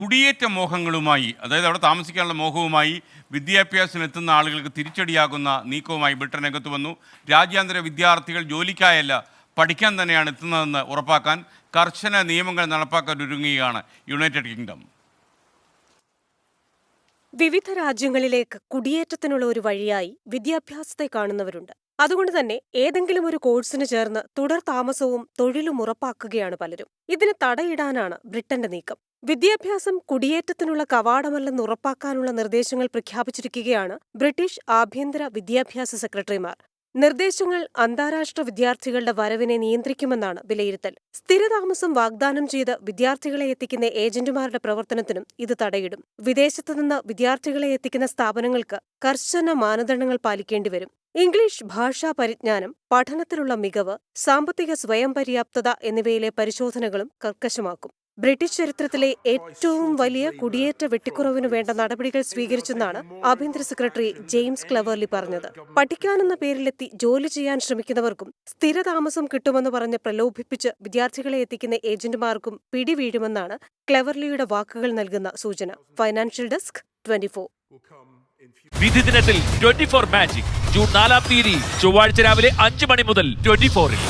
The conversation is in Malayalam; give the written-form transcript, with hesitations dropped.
കുടിയേറ്റ മോഹങ്ങളുമായി, അതായത് അവിടെ താമസിക്കാനുള്ള മോഹവുമായി വിദ്യാഭ്യാസത്തിനെത്തുന്ന ആളുകൾക്ക് തിരിച്ചടിയാകുന്ന നീക്കവുമായി ബ്രിട്ടൻ രംഗത്ത് വന്നു. രാജ്യാന്തര വിദ്യാർത്ഥികൾ ജോലിക്കായല്ല പഠിക്കാൻ തന്നെയാണ് എത്തുന്നതെന്ന് ഉറപ്പാക്കാൻ കർശന നിയമങ്ങൾ നടപ്പാക്കാൻ ഒരുങ്ങുകയാണ് യുണൈറ്റഡ് കിങ്ഡം. വിവിധ രാജ്യങ്ങളിലേക്ക് കുടിയേറ്റത്തിനുള്ള ഒരു വഴിയായി വിദ്യാഭ്യാസത്തെ കാണുന്നവരുണ്ട്. അതുകൊണ്ട് തന്നെ ഏതെങ്കിലും ഒരു കോഴ്സിന് ചേർന്ന് തുടർ താമസവും തൊഴിലും ഉറപ്പാക്കുകയാണ് പലരും. ഇതിന് തടയിടാനാണ് ബ്രിട്ടന്റെ നീക്കം. വിദ്യാഭ്യാസം കുടിയേറ്റത്തിനുള്ള കവാടമല്ലെന്ന് ഉറപ്പാക്കാനുള്ള നിർദ്ദേശങ്ങൾ പ്രഖ്യാപിച്ചിരിക്കുകയാണ് ബ്രിട്ടീഷ് ആഭ്യന്തര വിദ്യാഭ്യാസ സെക്രട്ടറിമാർ. നിർദ്ദേശങ്ങൾ അന്താരാഷ്ട്ര വിദ്യാർത്ഥികളുടെ വരവിനെ നിയന്ത്രിക്കുമെന്നാണ് വിലയിരുത്തൽ. സ്ഥിരതാമസം വാഗ്ദാനം ചെയ്ത് വിദ്യാർത്ഥികളെ എത്തിക്കുന്ന ഏജന്റുമാരുടെ പ്രവർത്തനത്തിനും ഇത് തടയിടും. വിദേശത്തുനിന്ന് വിദ്യാർത്ഥികളെ എത്തിക്കുന്ന സ്ഥാപനങ്ങൾക്ക് കർശന മാനദണ്ഡങ്ങൾ പാലിക്കേണ്ടിവരും. ഇംഗ്ലീഷ് ഭാഷാ പരിജ്ഞാനം, പഠനത്തിലുള്ള മികവ്, സാമ്പത്തിക സ്വയം പര്യാപ്തത എന്നിവയിലെ പരിശോധനകളും കർക്കശമാക്കും. ബ്രിട്ടീഷ് ചരിത്രത്തിലെ ഏറ്റവും വലിയ കുടിയേറ്റ വെട്ടിക്കുറവിനു വേണ്ട നടപടികൾ സ്വീകരിച്ചെന്നാണ് ആഭ്യന്തര സെക്രട്ടറി ജെയിംസ് ക്ലെവർലി പറഞ്ഞത്. പഠിക്കാനെന്ന പേരിലെത്തി ജോലി ചെയ്യാൻ ശ്രമിക്കുന്നവർക്കും സ്ഥിരതാമസം കിട്ടുമെന്ന് പറഞ്ഞ് പ്രലോഭിപ്പിച്ച് വിദ്യാർത്ഥികളെ എത്തിക്കുന്ന ഏജന്റുമാർക്കും പിടിവീഴുമെന്നാണ് ക്ലെവർലിയുടെ വാക്കുകൾ നൽകുന്ന സൂചന. Financial desk 24. വിധി ദിനത്തിൽ 24 മാജിക് ജൂൺ 4 ചൊവ്വാഴ്ച രാവിലെ 5 മണി മുതൽ 24-ൽ.